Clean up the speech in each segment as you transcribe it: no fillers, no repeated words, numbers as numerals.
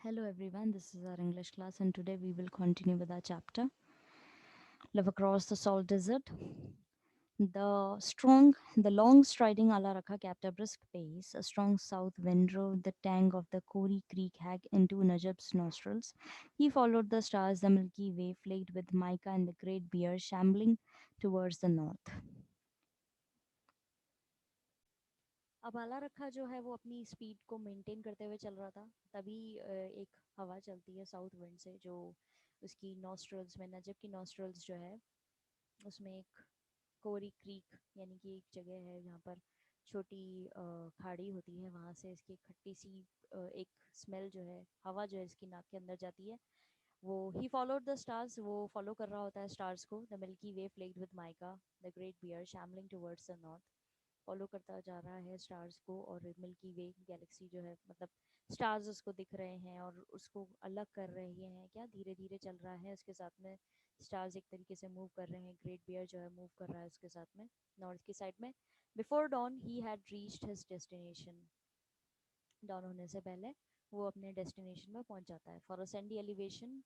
Hello everyone, this is our English class and today we will continue with our chapter Live Across the Salt Desert. The long striding ala Rakha kept a brisk pace. A strong south wind drove the tang of the Kori Creek hag into Najib's nostrils. He followed the stars, the Milky Way flagged with mica and the Great Bear shambling towards the north. अब आला रखा जो है वो अपनी speed को maintain करते हुए चल रहा था। तभी एक हवा चलती है साउथ विंड से जो उसकी नॉस्ट्रल्स में, नजब की नॉस्ट्रल्स जो है उसमें एक कोरी क्रीक यानी कि एक जगह है जहाँ पर छोटी खाड़ी होती है, वहाँ से इसकी खट्टी सी एक स्मेल जो है, हवा जो है इसकी नाक के अंदर जाती है। वो ही फॉलोड द स्टार्स, वो फॉलो कर रहा होता है स्टार्स को। The milky way flecked with mica, the great bear shambling towards the north. Follow करता जा रहा है स्टार्स को, और मिल्की वे गैलेक्सी जो है, मतलब स्टार्स उसको दिख रहे हैं और उसको अलग कर रहे हैं, क्या धीरे धीरे चल रहा है उसके साथ में। स्टार्स एक तरीके से मूव कर रहे हैं, ग्रेट बियर जो है मूव कर रहा है उसके साथ में नॉर्थ की साइड में। Before dawn he had reached his destination, dawn होने से पहले वो अपने डेस्टिनेशन में पहुंच जाता है। For a Sandy elevation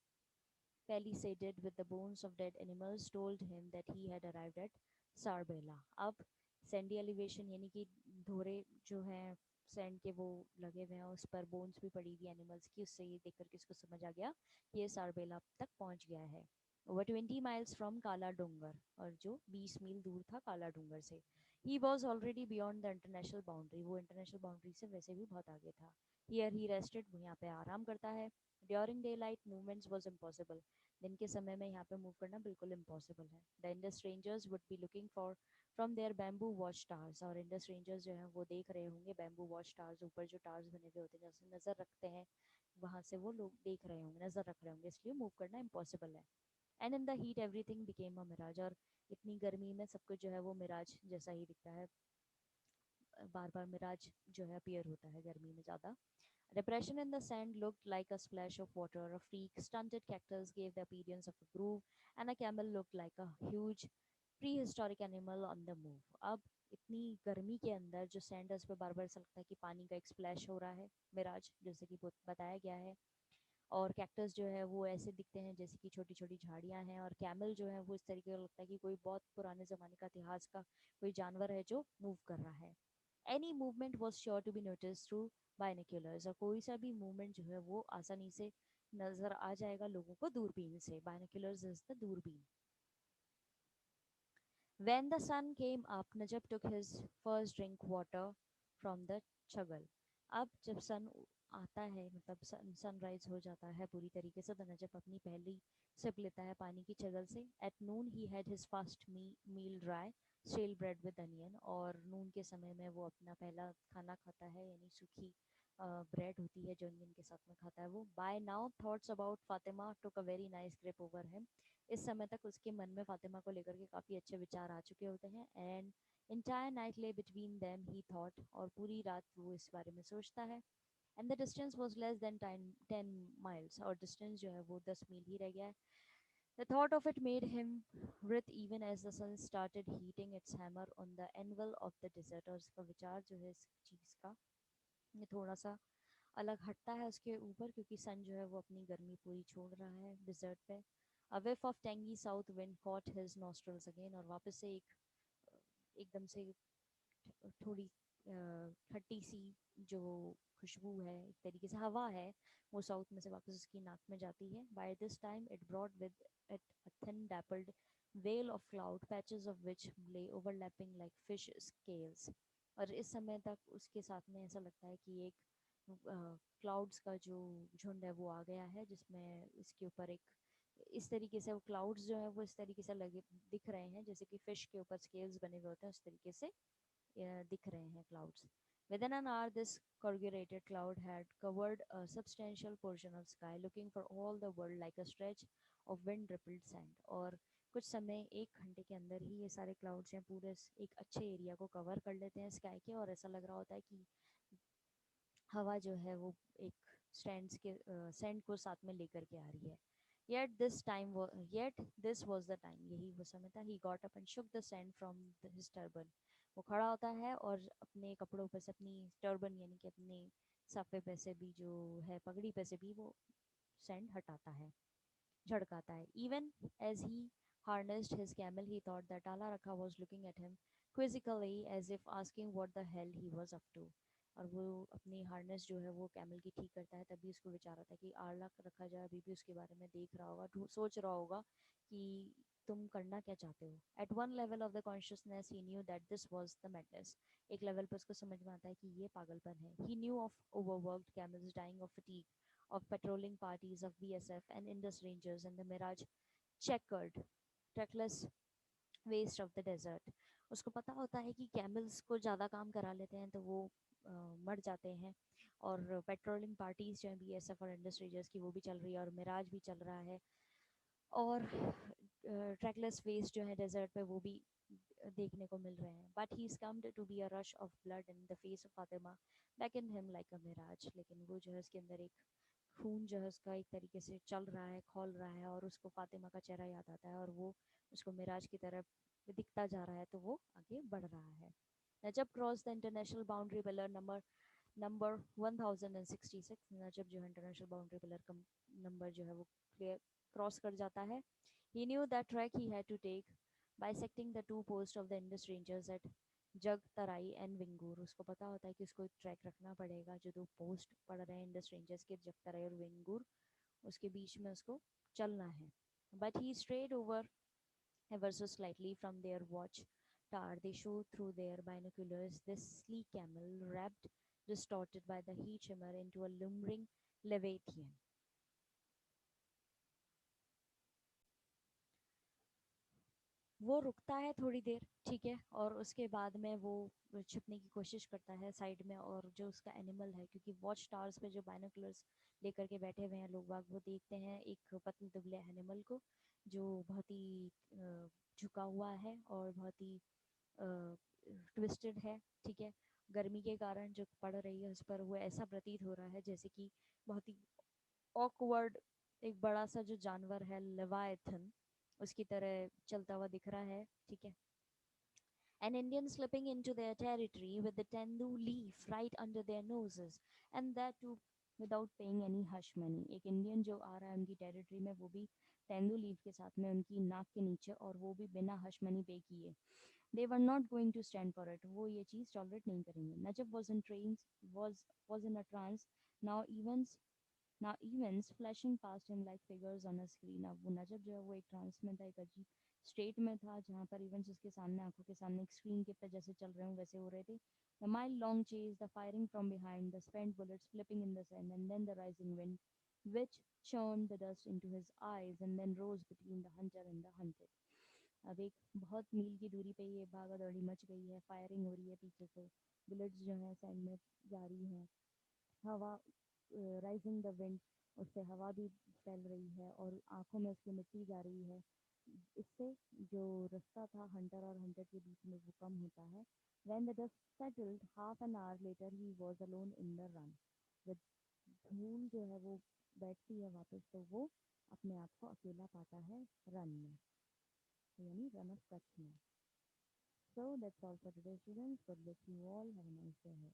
palisaded with the bones of dead animals told him that he had arrived at Sarbella. अब सैंडी एलिवेशन यानी कि धोरे जो हैं सैंड के वो लगे हुए हैं, उस पर बोन्स भी पड़ी हुई एनिमल्स की, उससे ये देख करके इसको समझ आ गया कि ये सारबेला तक पहुंच गया है। ओवर 20 miles फ्रॉम काला डूंगर, और जो 20 मील दूर था काला डूंगर से। He was already beyond the international boundary, वो इंटरनेशनल बाउंड्री से वैसे भी बहुत आगे था। हियर ही रेस्टेड, वो यहाँ पे आराम करता है। During day light movements was impossible, दिन के समय में यहाँ पे मूव करना बिल्कुल इम्पॉसिबल है। The Indus Rangers would be looking for from their bamboo watch towers, और इंडस रेंजर्स जो हैं वो देख रहे होंगे बैम्बू वॉच टावर्स, ऊपर जो टावर्स बने हुए होते हैं जैसे नज़र रखते हैं, वहाँ से वो लोग देख रहे होंगे, नज़र रख रहे होंगे, इसलिए मूव करना इम्पॉसिबल है। And in the heat everything became a mirage, और इतनी गर्मी में सब कुछ जो है वो मिराज जैसा ही दिखता है। बार बार मिराज जो है अपीयर होता है गर्मी में ज़्यादा। Depression in the sand looked like a splash of water. A freak, stunted cactus gave the appearance of a groove, and a camel looked like a huge prehistoric animal on the move. अब इतनी गर्मी के अंदर जो Sanders पे बार बार ऐसा लगता है कि पानी का एक स्प्लैश हो रहा है, मिराज जैसे कि बताया गया है। और कैक्टस जो है वो ऐसे दिखते हैं जैसे कि छोटी छोटी झाड़ियां हैं, और कैमल जो है वो इस तरीके का लगता है कि कोई बहुत पुराने ज़माने का इतिहास का कोई जानवर है जो मूव कर रहा है। Any movement was sure to be notice through binoculars, और कोई सा भी मूवमेंट जो है वो आसानी से नज़र आ जाएगा लोगों को दूरबीन से। बायनिकुलर्स इज द दूरबीन। When the sun came up, Najib took his first drink water from the chuggal. अब जब सन आता है, मतलब सनराइज हो जाता है पूरी तरीके से, तो नजब अपनी पहली सिप लेता है पानी की चगल से। At noon he had his first meal dry stale bread with onion, और नून के समय में वो अपना पहला खाना खाता है, यानी सूखी ब्रेड होती है जो अनियन के साथ में खाता है वो। By now thoughts about Fatima took a very nice grip over him, इस समय तक उसके मन में फातिमा को लेकर के काफ़ी अच्छे विचार आ चुके होते हैं। And entire night lay between them, he thought, और पूरी रात वो इस बारे में सोचता है। And the distance was less than 10 miles, और डिस्टेंस जो है वो 10 मील ही रह गया है। The thought of it made him writhe even as the sun started heating its hammer on the anvil of the desert, और इसका विचार जो है इस चीज़ का, ये थोड़ा सा अलग हटता है उसके ऊपर, क्योंकि सन जो है वो अपनी गर्मी पूरी छोड़ रहा है डिजर्ट पे। A whiff of tangy south wind caught his nostrils again, और वापस से एक एकदम से थोड़ी खट्टी सी जो खुशबू है, एक तरीके से हवा है, वो साउथ में से वापस उसकी नाक में जाती है। By this time it brought with it a thin dappled veil of cloud, patches of which lay overlapping like fish scales, और इस समय तक उसके साथ में ऐसा लगता है कि एक क्लाउड्स का जो झुंड है वो आ गया है, जिसमें इसके ऊपर एक इस तरीके से वो क्लाउड्स जो है वो इस तरीके से लगे दिख रहे हैं, जैसे कि फिश के ऊपर स्केल्स बने हुए होते हैं, उस तरीके से दिख रहे हैं clouds. Within an hour, this corrugated cloud had covered a substantial portion of sky, looking for all the world like a stretch of wind-rippled sand. और कुछ समय, 1 घंटे के अंदर ही ये सारे क्लाउड्स हैं पूरे एक अच्छे एरिया को कवर कर लेते हैं स्काई के, और ऐसा लग रहा होता है कि हवा जो है वो एक सैंड को साथ में लेकर के आ रही है। Yet this was the time, यही वो समय था। He got up and shook the sand from his turban, वो खड़ा होता है और अपने कपड़ों पर से अपनी टर्बन यानी कि अपने सफ़े पे से भी जो है पगड़ी पे से भी वो सैंड हटाता है, झड़काता है. Even as he harnessed his camel, he thought that Ala Rakha was looking at him quizzically as if asking what the hell he was up to. और वो अपनी हार्नेस जो है वो कैमल की ठीक करता है, तभी उसको विचार आता है कि आला रखा जाए अभी भी उसके बारे में देख रहा होगा, सोच रहा होगा कि तुम करना क्या चाहते हो. At one level of the consciousness he knew that this was the madness. एक लेवल पर उसको समझ में आता है कि ये पागलपन है. He knew of overworked camels dying of fatigue, of patrolling parties of BSF and Indus Rangers and the Mirage checkered, trackless waste of the desert. उसको पता होता है कि कैमल्स को ज़्यादा काम करा लेते हैं तो वो मर जाते हैं. और पेट्रोलिंग पार्टीज जो है BSF और इंडस रेंजर्स की वो भी चल रही है और मिराज भी चल रहा है. और ट्रैकलेस वेस्ट जो है डेजर्ट पे वो भी देखने को मिल रहे हैं. But he seemed to be a rush of blood in the face of Fatima back in him like a mirage. लेकिन वो जो है उसके अंदर एक खून जो है उसका एक तरीके से चल रहा है, खोल रहा है, और उसको फातिमा का चेहरा याद आता है और वो उसको मिराज की तरफ दिखता जा रहा है तो वो आगे बढ़ रहा है. Najab crossed the international boundary pillar number 1066. Najab जो है इंटरनेशनल बाउंड्री पिलर का नंबर जो है वो क्रॉस कर जाता है. He knew that track he had to take bisecting the two post of the Indus rangers at Jag Tarai and Vingur. उसको पता होता है कि उसको ट्रैक रखना पड़ेगा जो दो पोस्ट पड़ रहे हैं इंडस रेंजर्स के, जग तराई और विंगूर, उसके बीच में उसको चलना है. But he strayed over ever so slightly from their watch tower. They show through their binoculars this sleek camel, wrapped, distorted by the heat shimmer, into a lumbering leviathan. वो रुकता है थोड़ी देर, ठीक है, और उसके बाद में वो छिपने की कोशिश करता है साइड में. और जो उसका एनिमल है, क्योंकि वॉच टावर्स पे जो बाइनोकुलर्स लेकर के बैठे हुए हैं लोग बाग, वो देखते हैं एक पतले दुबले एनिमल को जो बहुत ही झुका हुआ है और बहुत ही ट्विस्टेड है, ठीक है. गर्मी के कारण जो पड़ रही है उस पर वो ऐसा प्रतीत हो रहा है जैसे कि बहुत ही ऑकवर्ड एक बड़ा सा जो जानवर है लेवायथन उसकी तरह चलता हुआ दिख रहा है, ठीक है. An Indian slipping into their territory with the tendu leaf right under their noses, and that too without paying any hush money. एक इंडियन जो आ रहा है उनकी टेरिटरी में, वो भी तेंदू लीफ के साथ में उनकी नाक के नीचे, और वो भी बिना हश मनी पे किए. They were not going to stand for it. वो ये चीज़ टॉलरेट नहीं करेंगे. Najib was in trains, was in a trance. Now events Now events flashing past him like figures on a screen. अब वो नजब जो है वो एक ट्रांस में था, एक अजीब स्टेट में था जहाँ पर इवेंट्स उसके सामने, आंखों के सामने एक स्क्रीन के पे जैसे चल रहे हों वैसे हो रहे थे. The mile long chase, the firing from behind, the spent bullets flipping in the sand, and then the rising wind, which churned the dust into his eyes and then rose between the hunter and the hunted. अब एक बहुत मील की दूरी पे ये भागा दौड़ी much गई है, फायरिंग हो रही है पीछे से, बुलेट्स जो हैं सैंड में जा रही हैं, हवा राइजिंग द विंड, उससे हवा भी फैल रही है और आंखों में उसकी मिट्टी जा रही है. इससे जो रास्ता था हंटर और हंटर के बीच में वो कम होता है. When the dust settled half an hour later he was alone in the run. जब धूल जो है वो बैठती है वापस तो वो अपने आप को अकेला पाता है रन में, यानी रन ऑफ कच्छ में. So that's all for today students. God bless you all. Have a nice day ahead.